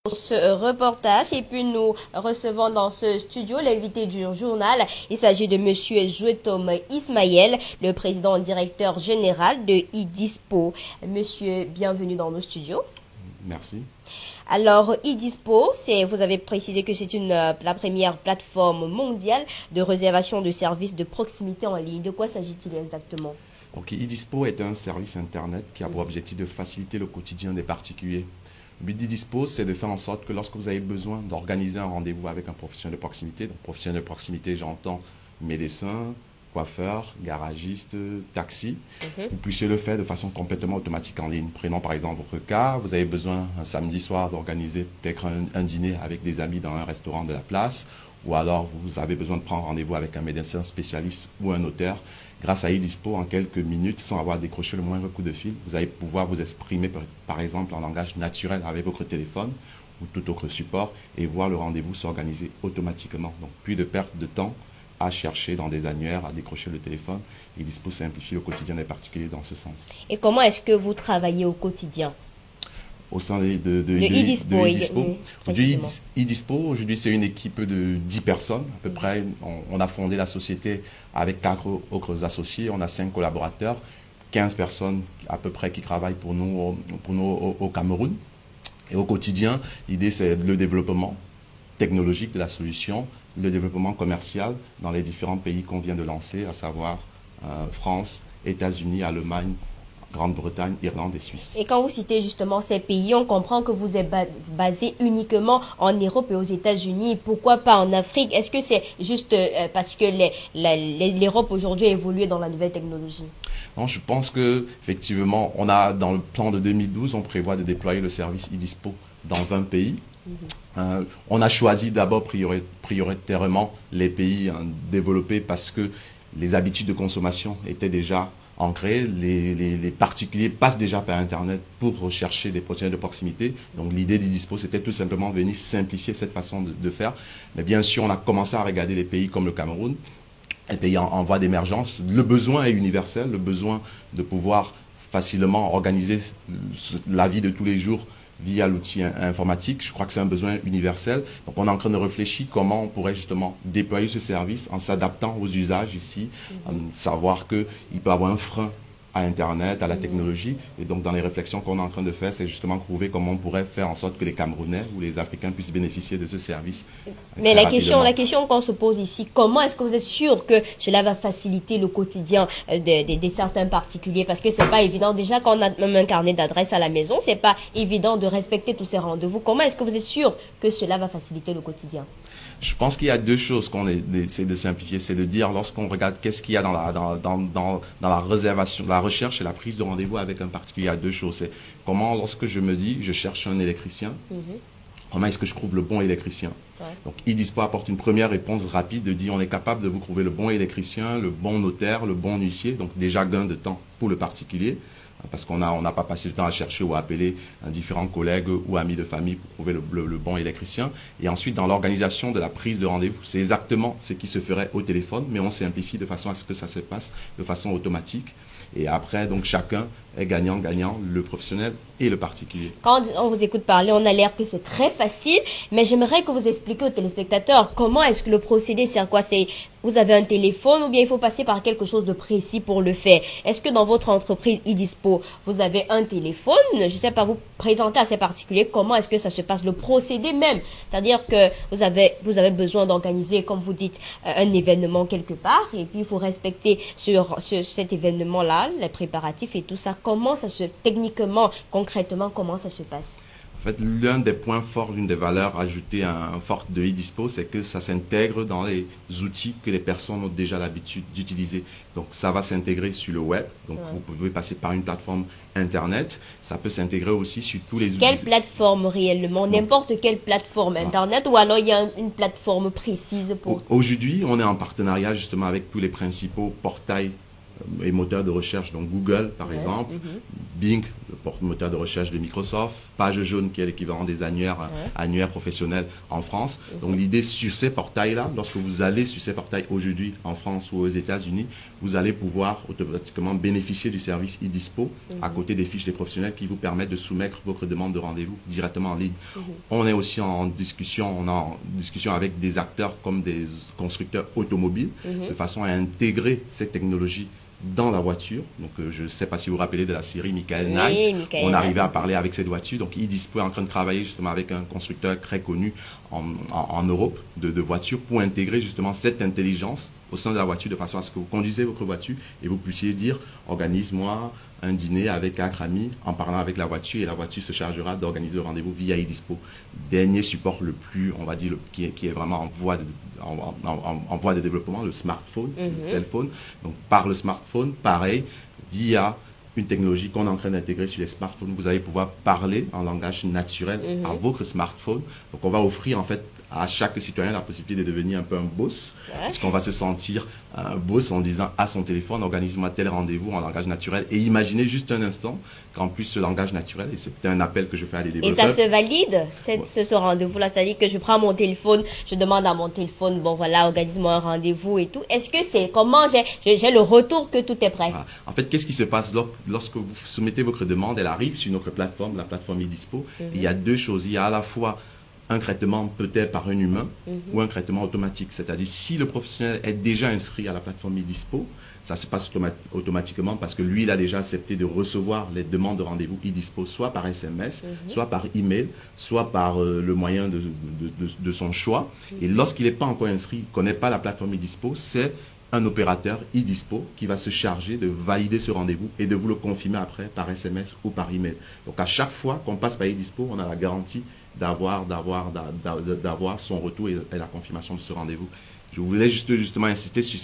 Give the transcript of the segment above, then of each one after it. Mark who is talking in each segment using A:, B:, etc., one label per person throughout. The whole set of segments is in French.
A: Ce reportage et puis nous recevons dans ce studio l'invité du journal. Il s'agit de Monsieur Jouetom Ismaël, le président directeur général de iDispo. Monsieur, bienvenue dans nos studios.
B: Merci.
A: Alors, iDispo, vous avez précisé que c'est la première plateforme mondiale de réservation de services de proximité en ligne. De quoi s'agit-il exactement?
B: Donc, iDispo est un service Internet qui a pour objectif de faciliter le quotidien des particuliers. Le but d'iDispo, c'est de faire en sorte que lorsque vous avez besoin d'organiser un rendez-vous avec un professionnel de proximité, donc professionnel de proximité, j'entends médecin, coiffeur, garagiste, taxi, vous puissiez le faire de façon complètement automatique en ligne. Prenons par exemple votre cas, vous avez besoin un samedi soir d'organiser peut-être un dîner avec des amis dans un restaurant de la place, ou alors vous avez besoin de prendre rendez-vous avec un médecin spécialiste ou un notaire. Grâce à iDispo, en quelques minutes, sans avoir décroché le moindre coup de fil, vous allez pouvoir vous exprimer par exemple en langage naturel avec votre téléphone ou tout autre support et voir le rendez-vous s'organiser automatiquement. Donc plus de perte de temps à chercher dans des annuaires, à décrocher le téléphone. iDispo simplifie le quotidien des particuliers dans ce sens.
A: Et comment est-ce que vous travaillez au quotidien?
B: Au sein de
A: iDispo.
B: iDispo, aujourd'hui, c'est une équipe de 10 personnes. À peu près, on a fondé la société avec 4 autres associés. On a 5 collaborateurs, 15 personnes à peu près qui travaillent pour nous au Cameroun. Et au quotidien, l'idée, c'est le développement technologique de la solution, le développement commercial dans les différents pays qu'on vient de lancer, à savoir France, États-Unis, Allemagne, Grande-Bretagne, Irlande et Suisse.
A: Et quand vous citez justement ces pays, on comprend que vous êtes basé uniquement en Europe et aux États-Unis. Pourquoi pas en Afrique? Est-ce que c'est juste parce que l'Europe aujourd'hui a évolué dans la nouvelle technologie?
B: Non, je pense que effectivement, on a dans le plan de 2012, on prévoit de déployer le service iDispo dans 20 pays. On a choisi d'abord prioritairement les pays développés parce que les habitudes de consommation étaient déjà ancré, les particuliers passent déjà par Internet pour rechercher des professionnels de proximité. Donc l'idée d'iDispo, c'était tout simplement venir simplifier cette façon de faire. Mais bien sûr, on a commencé à regarder les pays comme le Cameroun, les pays en voie d'émergence. Le besoin est universel, le besoin de pouvoir facilement organiser la vie de tous les jours via l'outil informatique. Je crois que c'est un besoin universel. Donc, on est en train de réfléchir comment on pourrait justement déployer ce service en s'adaptant aux usages ici, savoir qu'il peut y avoir un frein à Internet, à la technologie. Et donc, dans les réflexions qu'on est en train de faire, c'est justement trouver comment on pourrait faire en sorte que les Camerounais ou les Africains puissent bénéficier de ce service.
A: Mais la question qu'on se pose ici, comment est-ce que vous êtes sûr que cela va faciliter le quotidien de certains particuliers? Parce que c'est pas évident. Déjà, quand on a même un carnet d'adresse à la maison, c'est pas évident de respecter tous ces rendez-vous. Comment est-ce que vous êtes sûr que cela va faciliter le quotidien?
B: Je pense qu'il y a deux choses qu'on essaie de simplifier. C'est de dire, lorsqu'on regarde qu'est-ce qu'il y a dans la réservation, la recherche et la prise de rendez-vous avec un particulier, il y a deux choses. C'est comment, lorsque je me dis, je cherche un électricien, comment est-ce que je trouve le bon électricien? Donc, iDispo apporte une première réponse rapide de dire, on est capable de vous trouver le bon électricien, le bon notaire, le bon huissier. Donc, déjà gain de temps pour le particulier. Parce qu'on n'a pas passé le temps à chercher ou à appeler différents collègues ou amis de famille pour trouver le bon électricien. Et ensuite, dans l'organisation de la prise de rendez-vous, c'est exactement ce qui se ferait au téléphone, mais on simplifie de façon à ce que ça se passe de façon automatique. Et après, donc, chacun est gagnant-gagnant, le professionnel et le particulier.
A: Quand on vous écoute parler, on a l'air que c'est très facile, mais j'aimerais que vous expliquiez aux téléspectateurs comment est-ce que le procédé, c'est quoi? C'est vous avez un téléphone ou bien il faut passer par quelque chose de précis pour le faire? Est-ce que dans votre entreprise iDispo, vous avez un téléphone? Je ne sais pas, vous présenter à ces particuliers comment est-ce que ça se passe, le procédé même. C'est-à-dire que vous avez besoin d'organiser, comme vous dites, un événement quelque part et puis il faut respecter sur cet événement-là, les préparatifs et tout ça. Comment ça techniquement, concrètement, comment ça se passe?
B: En fait, l'un des points forts, l'une des valeurs ajoutées fortes de iDispo, c'est que ça s'intègre dans les outils que les personnes ont déjà l'habitude d'utiliser. Donc, ça va s'intégrer sur le web. Donc, vous pouvez passer par une plateforme Internet. Ça peut s'intégrer aussi sur tous les outils.
A: Quelle plateforme réellement? N'importe quelle plateforme Internet ou alors il y a une plateforme précise pour...
B: Aujourd'hui, on est en partenariat justement avec tous les principaux portails et moteurs de recherche, donc Google par exemple, Bing, moteur de recherche de Microsoft, Page Jaune qui est l'équivalent des annuaires professionnels en France. Donc l'idée sur ces portails-là, lorsque vous allez sur ces portails aujourd'hui en France ou aux États-Unis, vous allez pouvoir automatiquement bénéficier du service e-dispo à côté des fiches des professionnels qui vous permettent de soumettre votre demande de rendez-vous directement en ligne. On est aussi en discussion avec des acteurs comme des constructeurs automobiles de façon à intégrer cette technologie dans la voiture. Donc, je ne sais pas si vous vous rappelez de la série Michael Knight. On arrivait à parler avec cette voiture. Donc, e-dispo est en train de travailler justement avec un constructeur très connu en Europe de voitures pour intégrer justement cette intelligence au sein de la voiture de façon à ce que vous conduisez votre voiture et vous puissiez dire organise-moi un dîner avec 4 amis en parlant avec la voiture et la voiture se chargera d'organiser le rendez-vous via e-dispo. Dernier support le plus, on va dire, qui est vraiment en voie de développement, le smartphone, le cell phone. Donc par le smartphone, pareil, via une technologie qu'on est en train d'intégrer sur les smartphones, vous allez pouvoir parler en langage naturel à votre smartphone. Donc on va offrir en fait à chaque citoyen la possibilité de devenir un peu un boss, puisqu'on va se sentir un boss en disant à son téléphone, organise-moi tel rendez-vous en langage naturel. Et imaginez juste un instant qu'en plus ce langage naturel, et c'est un appel que je fais à des développeurs.
A: Et ça se valide, ce rendez-vous-là, c'est-à-dire que je prends mon téléphone, je demande à mon téléphone, bon voilà, organise-moi un rendez-vous et tout. Est-ce que c'est, comment j'ai le retour que tout est prêt?
B: Voilà. En fait, qu'est-ce qui se passe lorsque vous soumettez votre demande, elle arrive sur notre plateforme, la plateforme e-dispo. Il y a deux choses, il y a à la fois un traitement peut-être par un humain ou un traitement automatique. C'est-à-dire, si le professionnel est déjà inscrit à la plateforme e-dispo, ça se passe automatiquement parce que lui, il a déjà accepté de recevoir les demandes de rendez-vous e-dispo, soit par SMS, soit par email, soit par le moyen de son choix. Et lorsqu'il n'est pas encore inscrit, il ne connaît pas la plateforme e-dispo, c'est un opérateur e-dispo qui va se charger de valider ce rendez-vous et de vous le confirmer après par SMS ou par email. Donc, à chaque fois qu'on passe par e-dispo, on a la garantie d'avoir son retour et la confirmation de ce rendez-vous. Je voulais justement insister sur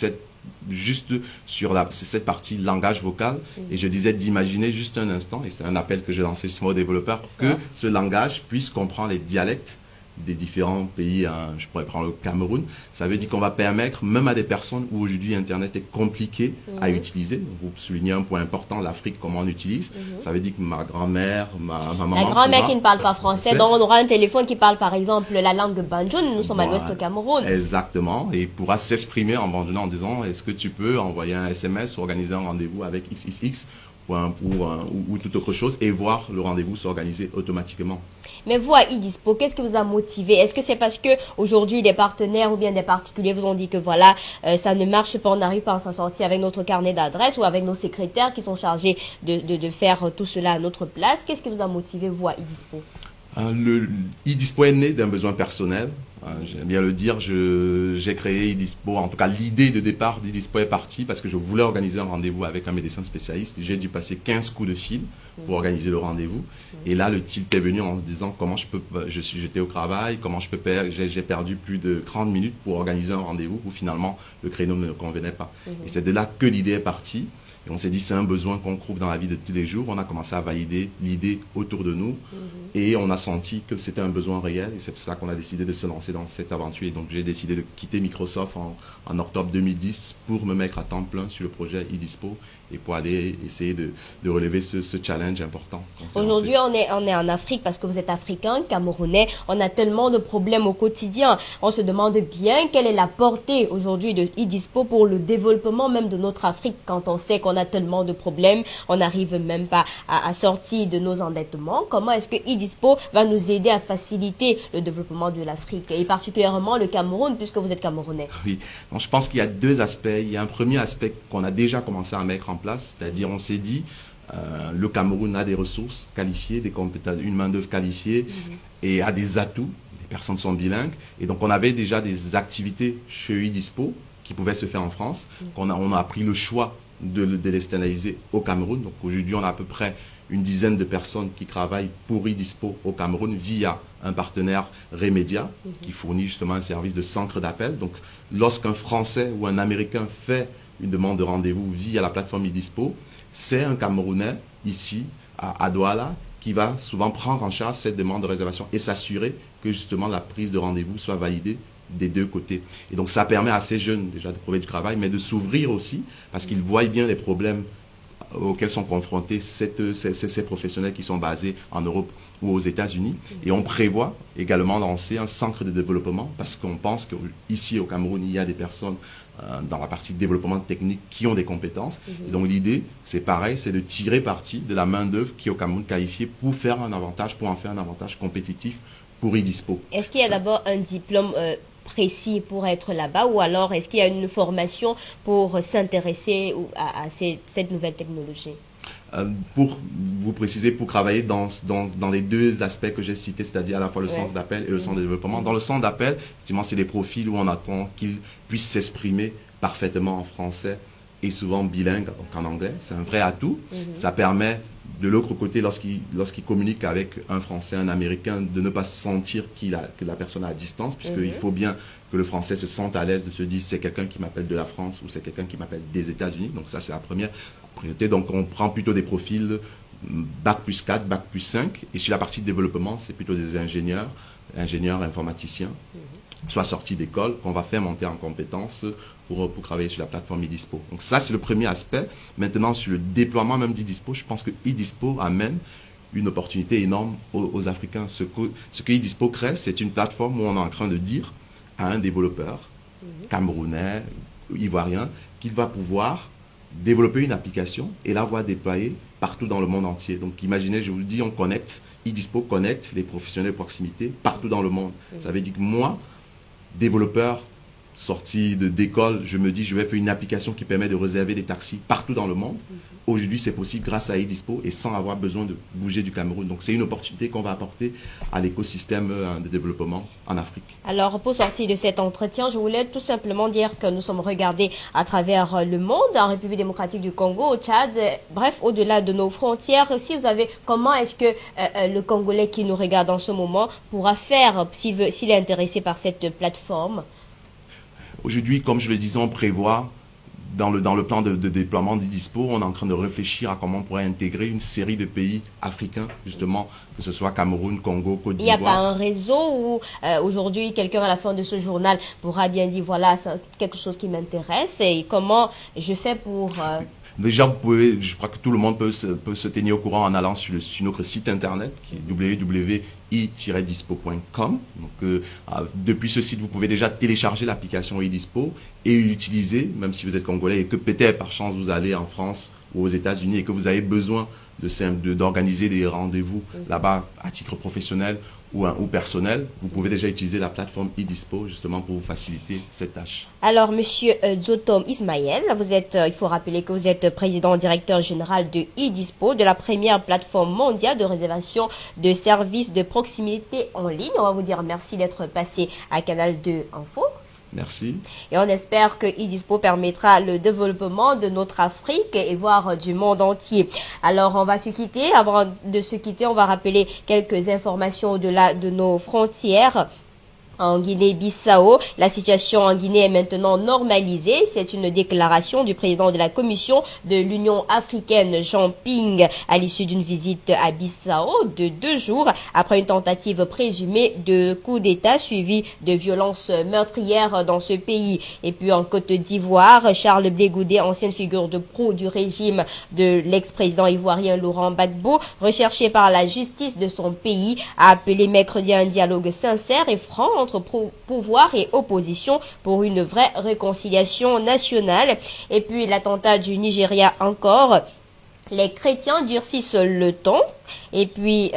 B: cette partie langage vocal et je disais d'imaginer juste un instant, et c'est un appel que j'ai lancé justement aux développeurs, que ce langage puisse comprendre les dialectes des différents pays, je pourrais prendre le Cameroun. Ça veut dire qu'on va permettre, même à des personnes où aujourd'hui Internet est compliqué à utiliser, vous soulignez un point important, l'Afrique, comment on utilise, ça veut dire que ma grand-mère, ma maman...
A: La grand-mère qui ne parle pas français, donc on aura un téléphone qui parle par exemple la langue de Banjoun, nous sommes à l'ouest au Cameroun.
B: Exactement, et il pourra s'exprimer en Banjoun en disant, est-ce que tu peux envoyer un SMS ou organiser un rendez-vous avec XXX ou toute autre chose et voir le rendez-vous s'organiser automatiquement.
A: Mais vous, à e-dispo, qu'est-ce qui vous a motivé? Est-ce que c'est parce que aujourd'hui des partenaires ou bien des particuliers vous ont dit que voilà, ça ne marche pas, on n'arrive pas à s'en sortir avec notre carnet d'adresses ou avec nos secrétaires qui sont chargés de faire tout cela à notre place? Qu'est-ce qui vous a motivé, vous, à e-dispo?
B: Le e-dispo est né d'un besoin personnel. J'aime bien le dire, j'ai créé e-dispo, en tout cas l'idée de départ d'e-dispo est partie parce que je voulais organiser un rendez-vous avec un médecin spécialiste. J'ai dû passer 15 coups de fil pour organiser le rendez-vous. Et là, le tilt est venu en me disant comment j'étais au travail, comment j'ai perdu plus de 30 minutes pour organiser un rendez-vous où finalement le créneau ne me convenait pas. Et c'est de là que l'idée est partie. Et on s'est dit, c'est un besoin qu'on trouve dans la vie de tous les jours. On a commencé à valider l'idée autour de nous et on a senti que c'était un besoin réel. Et c'est pour ça qu'on a décidé de se lancer dans cette aventure. Et donc, j'ai décidé de quitter Microsoft en octobre 2010 pour me mettre à temps plein sur le projet e-dispo et pour aller essayer de relever ce challenge important.
A: Aujourd'hui, on est en Afrique parce que vous êtes africain, camerounais. On a tellement de problèmes au quotidien. On se demande bien quelle est la portée aujourd'hui de e-dispo pour le développement même de notre Afrique quand on sait qu'on a tellement de problèmes. On n'arrive même pas à sortir de nos endettements. Comment est-ce que e-dispo va nous aider à faciliter le développement de l'Afrique et particulièrement le Cameroun puisque vous êtes camerounais?
B: Oui, donc, je pense qu'il y a deux aspects. Il y a un premier aspect qu'on a déjà commencé à mettre en place, c'est-à-dire on s'est dit le Cameroun a des ressources qualifiées, des compétences, une main-d'œuvre qualifiée et a des atouts. Les personnes sont bilingues et donc on avait déjà des activités chez e-dispo qui pouvaient se faire en France. On a pris le choix de les externaliser au Cameroun. Donc aujourd'hui, on a à peu près une dizaine de personnes qui travaillent pour e-dispo au Cameroun via un partenaire Remedia qui fournit justement un service de centre d'appel. Donc lorsqu'un Français ou un Américain fait une demande de rendez-vous via la plateforme e-dispo, c'est un Camerounais ici à Douala qui va souvent prendre en charge cette demande de réservation et s'assurer que justement la prise de rendez-vous soit validée des deux côtés. Et donc ça permet à ces jeunes déjà de trouver du travail, mais de s'ouvrir aussi parce qu'ils voient bien les problèmes auxquels sont confrontés ces professionnels qui sont basés en Europe ou aux États-Unis. Et on prévoit également lancer un centre de développement parce qu'on pense qu'ici au Cameroun, il y a des personnes dans la partie développement technique qui ont des compétences. Et donc l'idée, c'est pareil, c'est de tirer parti de la main-d'œuvre qui est au Cameroun qualifiée pour faire un avantage, pour en faire un avantage compétitif pour IDISPO.
A: Est-ce qu'il y a d'abord un diplôme précis pour être là-bas ou alors est-ce qu'il y a une formation pour s'intéresser à cette nouvelle technologie?
B: Pour vous préciser, pour travailler dans les deux aspects que j'ai cités, c'est-à-dire à la fois le centre d'appel et le centre de développement. Dans le centre d'appel, effectivement, c'est des profils où on attend qu'ils puissent s'exprimer parfaitement en français et souvent bilingue, donc en anglais. C'est un vrai atout. Ça permet, de l'autre côté, lorsqu'il communique avec un Français, un Américain, de ne pas sentir que la personne est à distance, puisqu'il faut bien que le Français se sente à l'aise de se dire c'est quelqu'un qui m'appelle de la France ou c'est quelqu'un qui m'appelle des États-Unis. Donc ça, c'est la première priorité. Donc on prend plutôt des profils Bac plus 4, Bac plus 5. Et sur la partie de développement, c'est plutôt des ingénieurs informaticiens, soit sortis d'école, qu'on va faire monter en compétences pour travailler sur la plateforme IDISPO. Donc ça, c'est le premier aspect. Maintenant, sur le déploiement même d'IDISPO, je pense que IDISPO amène une opportunité énorme aux Africains. Ce que IDISPO crée, c'est une plateforme où on est en train de dire à un développeur camerounais, ivoirien, qu'il va pouvoir développer une application et la voir déployer partout dans le monde entier. Donc imaginez, je vous le dis, on connecte, IDISPO connecte les professionnels de proximité partout dans le monde. Ça veut dire que moi, développeur sorti d'école, je me dis, je vais faire une application qui permet de réserver des taxis partout dans le monde. Aujourd'hui, c'est possible grâce à IDISPO et sans avoir besoin de bouger du Cameroun. Donc, c'est une opportunité qu'on va apporter à l'écosystème de développement en Afrique.
A: Alors, pour sortir de cet entretien, je voulais tout simplement dire que nous sommes regardés à travers le monde, en République démocratique du Congo, au Tchad, bref, au-delà de nos frontières. Si vous avez, comment est-ce que le Congolais qui nous regarde en ce moment pourra faire, s'il est intéressé par cette plateforme?
B: Aujourd'hui, comme je le disais, on prévoit dans le plan de déploiement d'IDISPO, on est en train de réfléchir à comment on pourrait intégrer une série de pays africains, justement, que ce soit Cameroun, Congo, Côte d'Ivoire.
A: Il n'y a pas un réseau où aujourd'hui quelqu'un à la fin de ce journal pourra bien dire voilà, c'est quelque chose qui m'intéresse et comment je fais pour...
B: Déjà, je crois que tout le monde peut se tenir au courant en allant sur notre site internet qui est www.i-dispo.com. Donc, depuis ce site, vous pouvez déjà télécharger l'application IDISPO et l'utiliser, même si vous êtes congolais et que peut-être par chance vous allez en France ou aux États-Unis et que vous avez besoin d'organiser des rendez-vous là-bas à titre professionnel ou personnel, vous pouvez déjà utiliser la plateforme IDISPO justement pour vous faciliter cette tâche.
A: Alors, Monsieur Dzotom Ismaël, vous êtes, il faut rappeler que vous êtes président directeur général de IDISPO, de la première plateforme mondiale de réservation de services de proximité en ligne. On va vous dire merci d'être passé à Canal 2 Info.
B: Merci.
A: Et on espère que IDISPO permettra le développement de notre Afrique et voire du monde entier. Alors, on va se quitter. Avant de se quitter, on va rappeler quelques informations au-delà de nos frontières. En Guinée-Bissau, la situation en Guinée est maintenant normalisée. C'est une déclaration du président de la Commission de l'Union africaine, Jean Ping, à l'issue d'une visite à Bissau de 2 jours après une tentative présumée de coup d'État suivie de violences meurtrières dans ce pays. Et puis en Côte d'Ivoire, Charles Blé Goudé, ancienne figure de proue du régime de l'ex-président ivoirien Laurent Gbagbo, recherché par la justice de son pays, a appelé mercredi à un dialogue sincère et franc entre pouvoir et opposition pour une vraie réconciliation nationale. Et puis l'attentat du Nigeria encore. Les chrétiens durcissent le ton et puis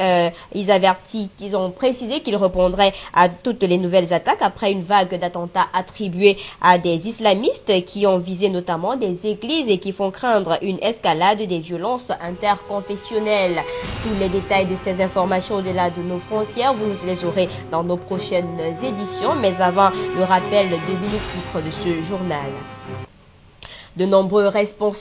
A: ils ont précisé qu'ils répondraient à toutes les nouvelles attaques après une vague d'attentats attribués à des islamistes qui ont visé notamment des églises et qui font craindre une escalade des violences interconfessionnelles. Tous les détails de ces informations au-delà de nos frontières, vous les aurez dans nos prochaines éditions, mais avant le rappel de mini-titres de ce journal. De nombreux responsables